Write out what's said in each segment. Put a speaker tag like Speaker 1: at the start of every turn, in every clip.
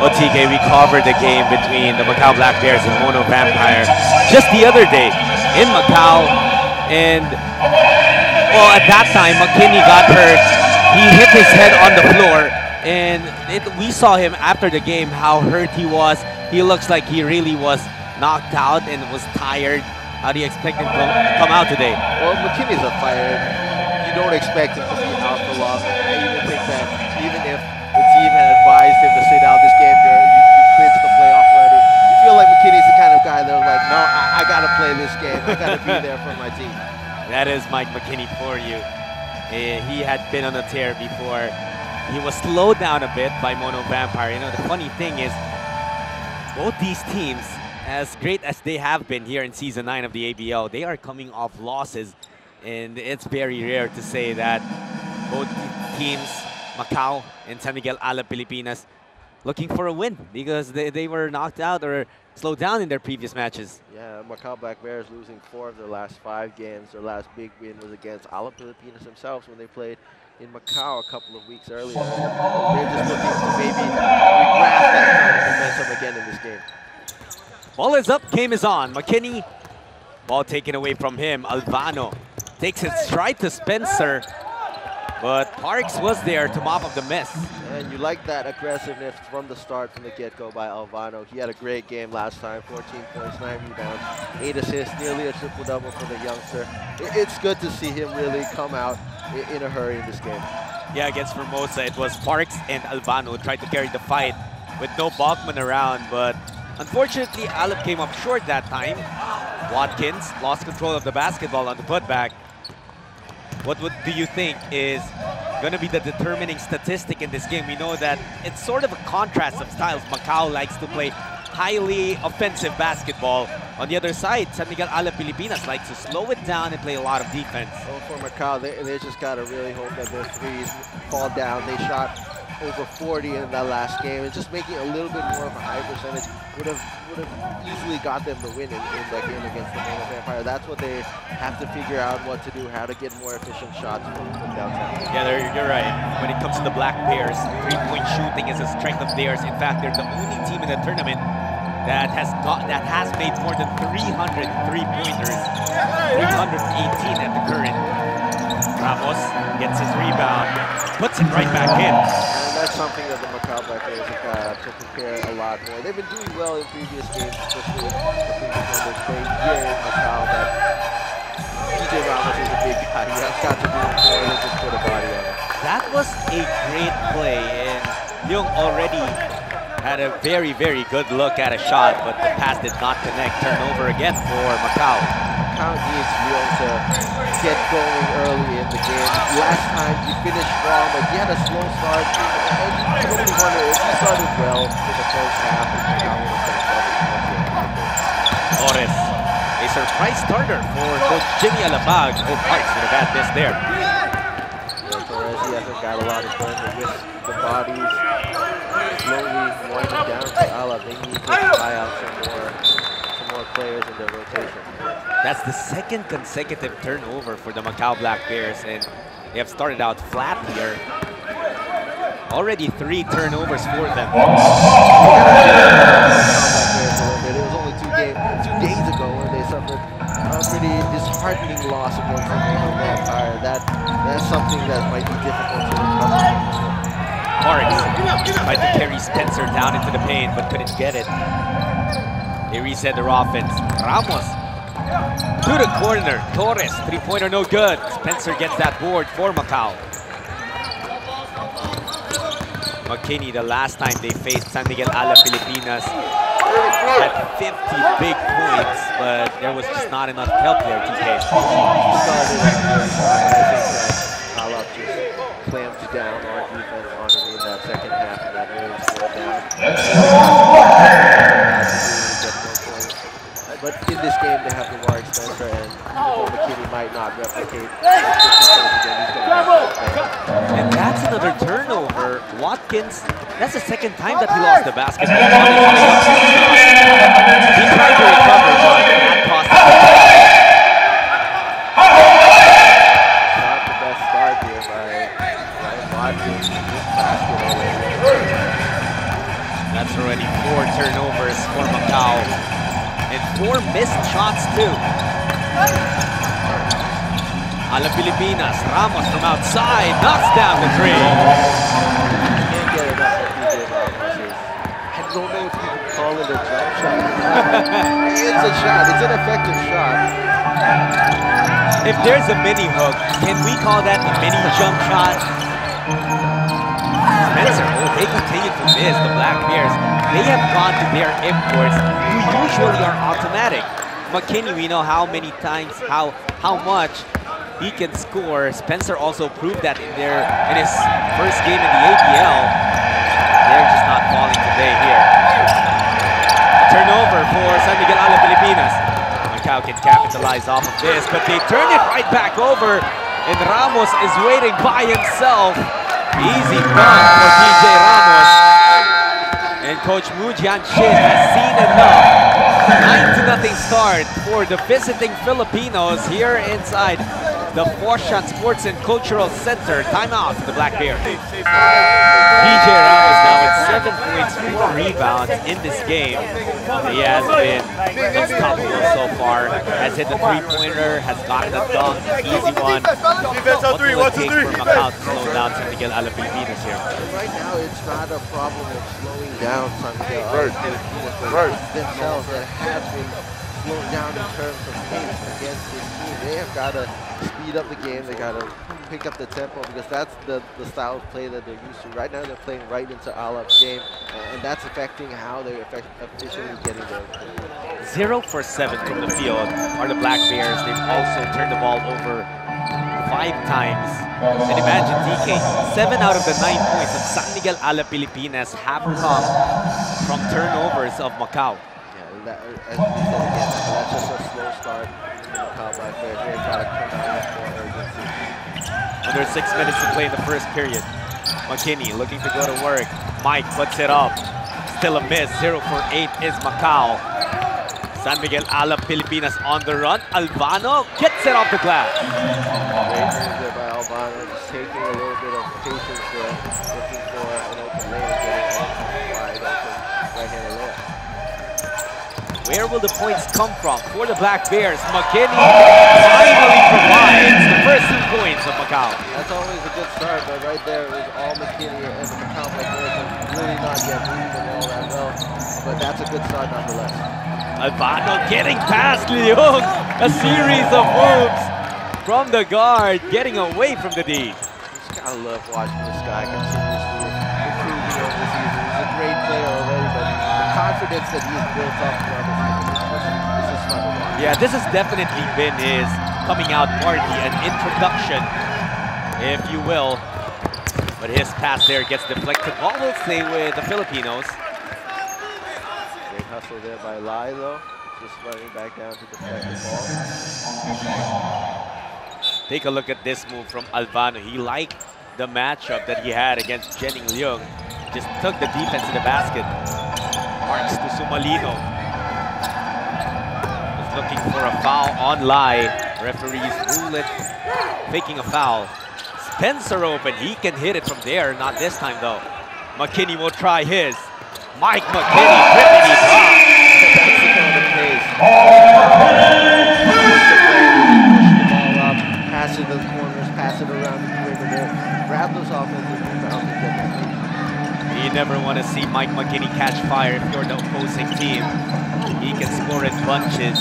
Speaker 1: OTK, we covered the game between the Macau Black Bears and Mono Vampire just the other day in Macau, and well, at that time McKinney got hurt. He hit his head on the floor, and we saw him after the game how hurt he was. He looks like he really was knocked out and was tired. How do you expect him to come out today?
Speaker 2: Well, McKinney's a fighter. You don't expect him to be out for long. I even think that even if the team had advised him to sit out this game, you clinched the playoff already. You feel like McKinney's the kind of guy that was like, no, I got to play this game. I got to be there for my team.
Speaker 1: That is Mike McKinney for you. He had been on a tear before. He was slowed down a bit by Mono Vampire. You know, the funny thing is, both these teams, as great as they have been here in Season 9 of the ABL, they are coming off losses. And it's very rare to say that both teams, Macau and San Miguel Alab Pilipinas, looking for a win because they were knocked out or slowed down in their previous matches.
Speaker 2: Yeah, Macau Black Bears losing 4 of their last 5 games. Their last big win was against Alab Pilipinas themselves when they played in Macau a couple of weeks earlier. They're just looking to maybe grasp that kind of momentum again in this game.
Speaker 1: Ball is up, game is on. McKinney, ball taken away from him. Alvano takes it straight to Spencer, but Parks was there to mop up the miss.
Speaker 2: And you like that aggressiveness from the start, from the get-go by Alvano. He had a great game last time, 14 points, 9 rebounds, 8 assists, nearly a triple-double for the youngster. It's good to see him really come out in a hurry in this game.
Speaker 1: Yeah, against Formosa, it was Parks and Alvano who tried to carry the fight with no Bachman around, but unfortunately, Alab came up short that time. Watkins lost control of the basketball on the putback. What do you think is going to be the determining statistic in this game? We know that it's sort of a contrast of styles. Macau likes to play highly offensive basketball. On the other side, San Miguel Alab Pilipinas likes to slow it down and play a lot of defense.
Speaker 2: Well, for Macau, they just got to really hope that their threes fall down. They shot over 40 in that last game, and just making a little bit more of a high percentage would have easily got them the win in that game against the Mono Vampire. That's what they have to figure out what to do, how to get more efficient shots from downtown.
Speaker 1: Yeah, you're right. When it comes to the Black Bears, three-point shooting is a strength of theirs. In fact, they're the only team in the tournament that has made more than 300 three-pointers, 318 at the current. Ramos gets his rebound, puts it right back in.
Speaker 2: And that's something that the Macau Black Bears have got to prepare a lot more. They've been doing well in previous games, especially the previous one they played here in Macau. That DJ Ramos is a big guy. He has got to do more than just put a body on him.
Speaker 1: That was a great play, and Young already had a very, very good look at a shot, but the pass did not connect. Turnover again for Macau.
Speaker 2: Macau needs Leon to get going early in the game. Last time he finished strong, but he had a slow start. And you can only wonder if he started well in the first half.
Speaker 1: Torres, a surprise starter for Coach Jimmy Alabag. Oh, Parks with a bad miss there.
Speaker 2: Yeah, Torres, he hasn't got a lot of fun with the bodies. Slowly winding down to Alab. They need to try out some more players in their rotation.
Speaker 1: That's the second consecutive turnover for the Macau Black Bears, and they have started out flat here. Already 3 turnovers for them.
Speaker 2: It was only 2 days ago when they suffered a pretty disheartening loss against the Mono Vampire. That's something that might be difficult to recover from.
Speaker 1: Parks tried to carry Spencer down into the paint, but couldn't get it. They reset their offense. Ramos to the corner. Torres, 3-pointer, no good. Spencer gets that board for Macau. McKinney, the last time they faced San Miguel Alab Pilipinas, had 50 big points, but there was just not enough help there, TK.
Speaker 2: I think that Alab just clamped down on defense on him in that second half, and that really slowed down. But in this game, they have the Warwick Spencer, and McKinney might not replicate.
Speaker 1: And that's another turnover. Watkins, that's the second time that he lost the basketball. He tried to recover, but that cost him.
Speaker 2: Not the best start here by Watkins.
Speaker 1: That's That's already 4 turnovers for Macau. And 4 missed shots too. Alab Pilipinas, Ramos from outside, knocks down the 3.
Speaker 2: Can't get enough of PJ Ramos. I don't know if you can call it a jump shot. It's a shot. It's an effective shot.
Speaker 1: If there's a mini hook, can we call that a mini jump shot? Spencer, they continue to miss the Black Bears. They have gone to their imports, who usually are automatic. McKinney, we know how many times, how much he can score. Spencer also proved that in his first game in the ABL. They're just not falling today here. A turnover for San Miguel Alab Pilipinas. Macau can capitalize off of this, but they turn it right back over, and Ramos is waiting by himself. Easy done for DJ Ramos. And Coach Mu Jian-Shin has seen enough. 9-0 start for the visiting Filipinos here inside the Foshan Sports and Cultural Center. Timeout for the Black Bears. DJ Ramos now with 7 points, 4 rebounds in this game. He has been unstoppable so far. Has hit the 3-pointer, has gotten a dunk, easy one. What will it take for Macau to slow down San Miguel Alab Pilipinas here?
Speaker 2: Right now, it's not a problem of slowing down San Miguel Alab Pilipinas, but it's themselves that have been slowed down in terms of pace against this team. They have got to speed up the game. They got to pick up the tempo, because that's the style of play that they're used to. Right now, they're playing right into Alab's game, and that's affecting how they're efficiently getting their
Speaker 1: 0 for 7 from the field are the Black Bears. They've also turned the ball over 5 times. And imagine, DK, 7 out of the 9 points of San Miguel Alab Pilipinas have come from turnovers of Macau.
Speaker 2: As we said again, that's just a slow start in the Macau Black Bears. They've got to come out with more urgency.
Speaker 1: Under 6 minutes to play in the first period. McKinney looking to go to work. Mike puts it up. Still a miss. 0 for 8 is Macau. San Miguel Alab Pilipinas on the run. Albano gets it off the glass.
Speaker 2: Great move there by Albano, just taking a little bit of patience there, looking for an open lane and getting wide open right-handed layup.
Speaker 1: Where will the points come from for the Black Bears? McKinney finally provides the first 2 points of Macau.
Speaker 2: That's always a good start, but right there it was all McKinney, and the Macau Black Bears have really not yet moved the ball that well, but that's a good start nonetheless.
Speaker 1: Albano getting past Leung. A series of moves from the guard, getting away from the D.
Speaker 2: Just gotta love watching this guy continuously improving over the season. He's a great player already, but the confidence that he's built up throughout the season is just fun to watch.
Speaker 1: Yeah, this has definitely been his coming out party, an introduction, if you will. But his pass there gets deflected. Ball will stay with the Filipinos.
Speaker 2: Great hustle there by Lai, though. Just running back down to deflect the ball.
Speaker 1: Take a look at this move from Albano. He liked the matchup that he had against Jenning Leung. Just took the defense to the basket. Marks to Sumalino. Was looking for a foul on Lai. Referees rule it, faking a foul. Spencer open. He can hit it from there. Not this time, though. McKinney will try his. Mike McKinney, rippity drop.
Speaker 2: That's the kind of pace. Push the ball up, pass it to the corners, pass it around the perimeter, grab those offensive rebounds and get them.
Speaker 1: You never want to see Mike McKinney catch fire if you're the opposing team. He can score in bunches.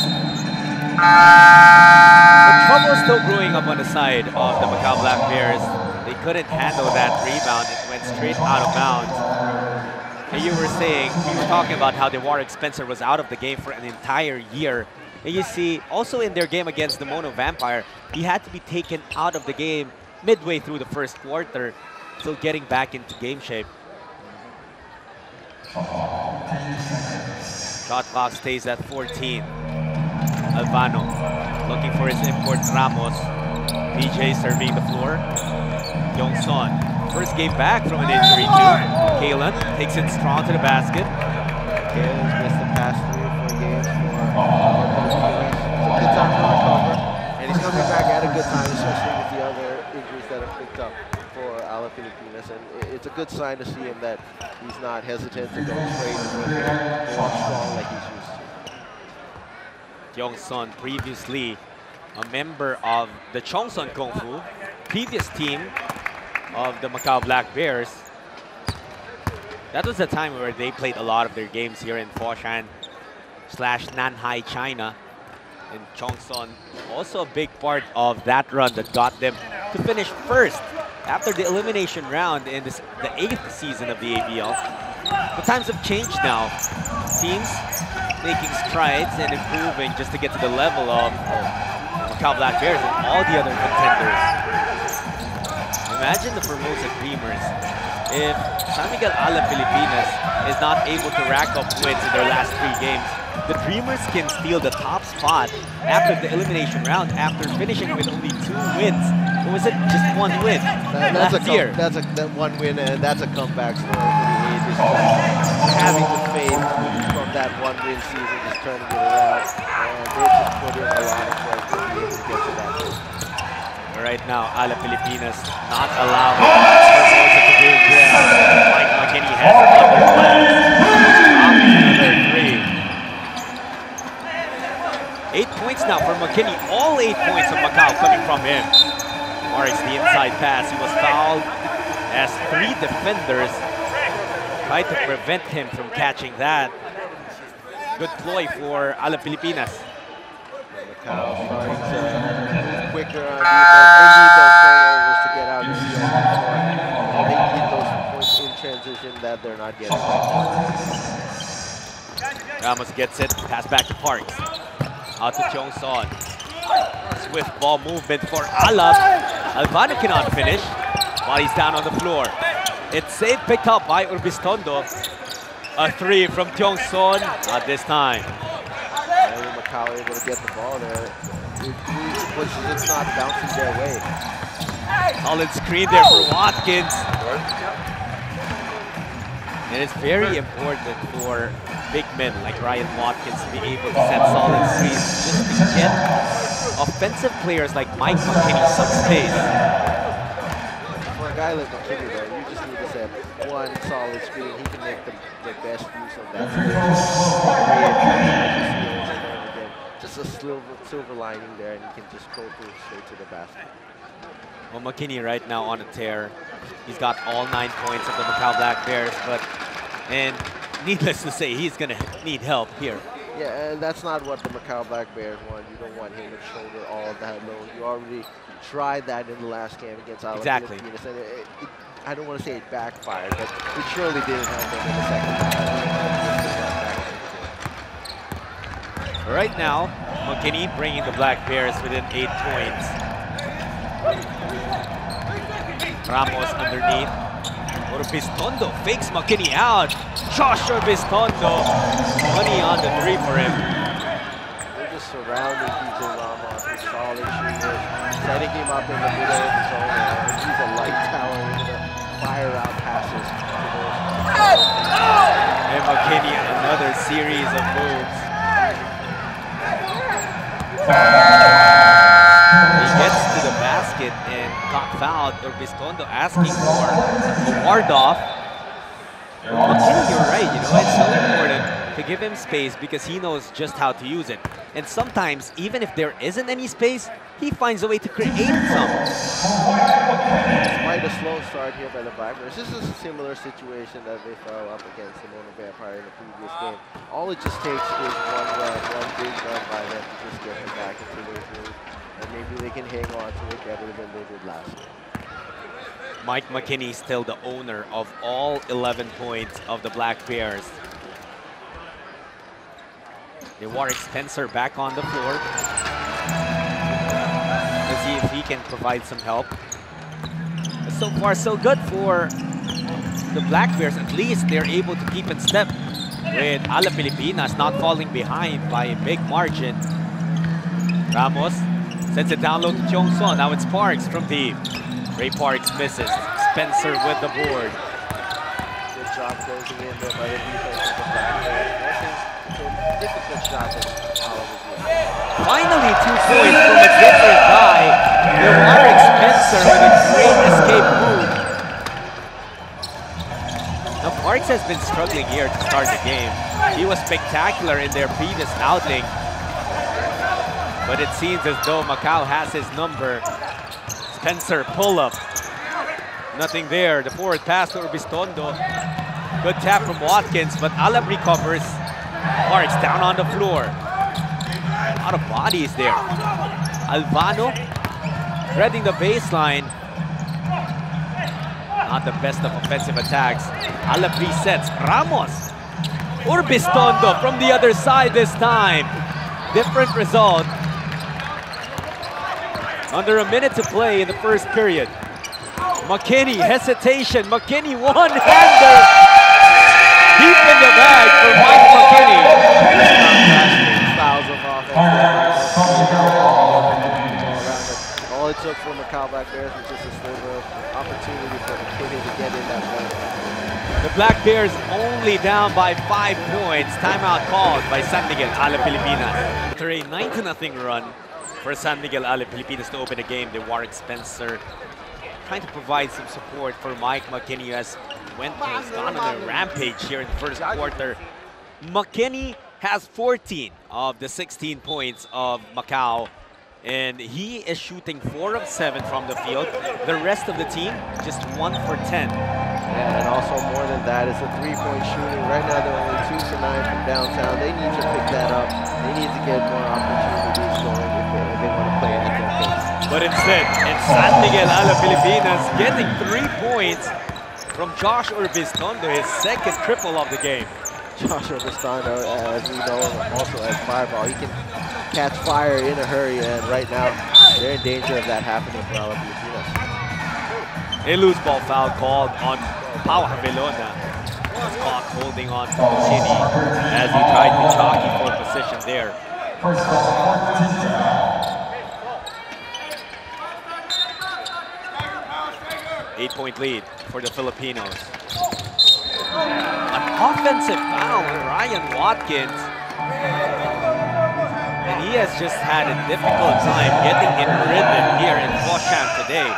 Speaker 1: The trouble is still brewing up on the side of the Macau Black Bears. They couldn't handle that rebound. It went straight out of bounds. And you were saying, we were talking about how DeWarrick Spencer was out of the game for an entire year. And you see, also in their game against the Mono Vampire, he had to be taken out of the game midway through the first quarter, still getting back into game shape. Shot clock stays at 14. Albano looking for his import Ramos. PJ serving the floor. Yongson, first game back from an injury too. Kalen takes it strong to the basket.
Speaker 2: Kalen's missed the past 3 or 4 games for Pilipinas. It's a good time to recover, and he's coming back at a good time, especially with the other injuries that have picked up. for Alab Pilipinas, and it's a good sign to see him that he's not hesitant to go straight and go off strong like he's used to.
Speaker 1: Yongson, previously a member of the Chongson Kung Fu, previous team of the Macau Black Bears. That was the time where they played a lot of their games here in Foshan/Nanhai, China. And Chongson, also a big part of that run that got them to finish first after the elimination round in the 8th season of the ABL. The times have changed now. Teams making strides and improving just to get to the level of Macau Black Bears and all the other contenders. Imagine the Formosa Dreamers if San Miguel Alab Pilipinas is not able to rack up wins in their last 3 games. The Dreamers can steal the top spot after the elimination round after finishing with only 2 wins. Or was it just 1 win last year?
Speaker 2: That's that 1 win, and that's a comeback story for the A's. Having the faith from that 1 win season, just turning it around, and they just put in a lot of work to be able to get to that win.
Speaker 1: Right now, Alab Pilipinas not allowing Formosa to do well. Mike McKinney has other plans. Another 3. 8 points now for McKinney. All 8 points of Macau coming from him. Morris, the inside pass. He was fouled as 3 defenders tried to prevent him from catching that. Good ploy for Alab Pilipinas.
Speaker 2: Macau starting to move quicker on defense. They need those turnovers to get out of the field. They need those points in transition that they're not getting right now.
Speaker 1: Ramos gets it. Pass back to Parks. Out to Chongson. Swift ball movement for Alab. Albano cannot finish. Body's down on the floor. It's saved, picked up by Urbistondo. A 3 from Chongson. Not this time.
Speaker 2: Macau able to get the ball there. It's not bouncing their way.
Speaker 1: Solid screen there for Watkins. And it's very important for big men like Ryan Watkins to be able to set solid screens just to get offensive players like Mike McKinney some space.
Speaker 2: For a guy like McKinney though, you just need to set 1 solid screen. He can make the best use of that screen. Just a silver lining there, and he can just go through straight to the basket.
Speaker 1: Well, McKinney right now on a tear. He's got all 9 points of the Macau Black Bears, and needless to say, he's gonna need help here.
Speaker 2: Yeah, and that's not what the Macau Black Bears want. You don't want him to shoulder all that load. You already tried that in the last game against Alab.
Speaker 1: Exactly.
Speaker 2: Pilipinas, and I don't want to say it backfired, but it surely didn't help him in the second half.
Speaker 1: Right now, McKinney bringing the Black Bears within 8 points. Ramos underneath. Urbistondo fakes McKinney out. Josh Urbistondo. Money on the 3 for him.
Speaker 2: They're just surrounding DJ Ramos with solid shooters, setting him up in the middle of the zone. He's a light tower. He's going to fire out passes.
Speaker 1: And McKinney, another series of moves. He gets to the basket and got fouled. Urbistondo asking for a ward-off. McKinney, you're right, you know, it's so important to give him space because he knows just how to use it. And sometimes, even if there isn't any space, he finds a way to create some.
Speaker 2: Despite a slow start here by the Blackbirds, this is a similar situation that they fell up against the Mono Vampire in the previous game. All it just takes is one big run by them to just get them back into their groove, and maybe they can hang on to it better than they did last year.
Speaker 1: Mike McKinney still the owner of all 11 points of the Black Bears. Warwick Spencer back on the floor. Let's see if he can provide some help. But so far, so good for the Black Bears. At least they're able to keep in step with Alab Pilipinas not falling behind by a big margin. Ramos sends it down low to Chongson. Now it's Parks from deep. Ray Parks misses. Spencer with the board.
Speaker 2: Good job closing in there by the defense of the Black Bears. Difficult shot that Alab was doing.
Speaker 1: Finally, 2 points from a different guy. Warwick Spencer Spencer with a great escape move. Now, Parks has been struggling here to start the game. He was spectacular in their previous outing. But it seems as though Macau has his number. Spencer, pull-up. Nothing there. The forward pass to Urbistondo. Good tap from Watkins, but Alab recovers. Parks down on the floor. A lot of bodies there. Albano threading the baseline. Not the best of offensive attacks. Alab resets. Ramos. Urbistondo from the other side this time. Different result. Under a minute to play in the first period. McKinney, hesitation. McKinney, one-hander. Deep in the bag for Mike McKinney. Styles of offense.
Speaker 2: All it took for Macau Black Bears was just a sliver of opportunity for McKinney to get in that play.
Speaker 1: The Black Bears only down by 5 points. Timeout called by San Miguel Alab Pilipinas. After a 9-0 run for San Miguel Alab Pilipinas to open the game, the Warwick Spencer trying to provide some support for Mike McKinney, who has gone on a rampage here in the first quarter. McKinney has 14 of the 16 points of Macau, and he is shooting 4 of 7 from the field. The rest of the team just 1 for 10.
Speaker 2: Yeah, and also more than that is the three-point shooting. Right now they're only 2 for 9 from downtown. They need to pick that up. They need to get more opportunities going if they want to play at their pace.
Speaker 1: But instead, it's San Miguel Alab Pilipinas getting 3 points from Josh Urbistondo, his second triple of the game.
Speaker 2: Josh Urbistondo, as we know, also has fireball. He can catch fire in a hurry, and right now they're in danger of that happening for Alab Pilipinas.
Speaker 1: A loose ball foul called on Pau Havilona. Caught holding on to McKinney as he tried to jockey for position there. 8-point lead for the Filipinos. An offensive foul on Ryan Watkins. And he has just had a difficult time getting in rhythm here in Foshan today.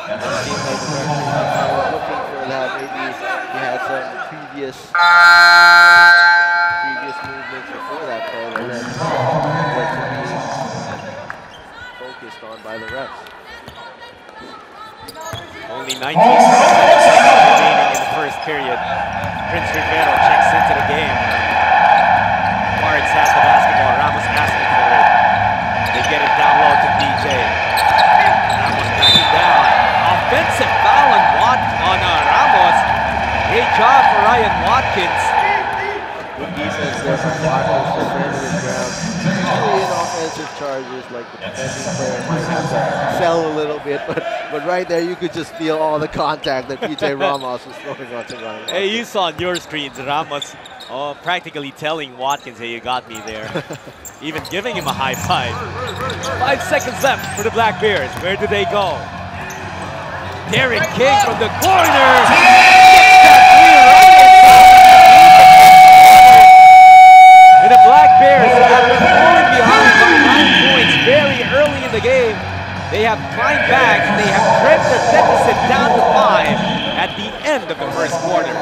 Speaker 2: It seems like the referee was looking for that. Maybe he had some previous movements before that play that was to be focused on by the refs.
Speaker 1: Only 19 seconds remaining in the first period. Prince Rivero checks into the game. Parks has the basketball. Ramos asking for it. They get it down low to DJ. Ramos backing down. Offensive foul on Ramos. Great job for Ryan Watkins.
Speaker 2: Good defense there from Watkins, defending his ground. Usually in offensive charges, like the defending player might have to sell a little bit, but right there you could just feel all the contact that PJ Ramos was throwing onto Ryan.
Speaker 1: Hey, you saw on your screens Ramos practically telling Watkins, hey, you got me there. Even giving him a high five. 5 seconds left for the Black Bears. Where do they go? Derek King from the corner. And the Black Bears have been falling behind by 9 points very early in the game. They have climbed back. They have trimmed the deficit down to 5 at the end of the first quarter.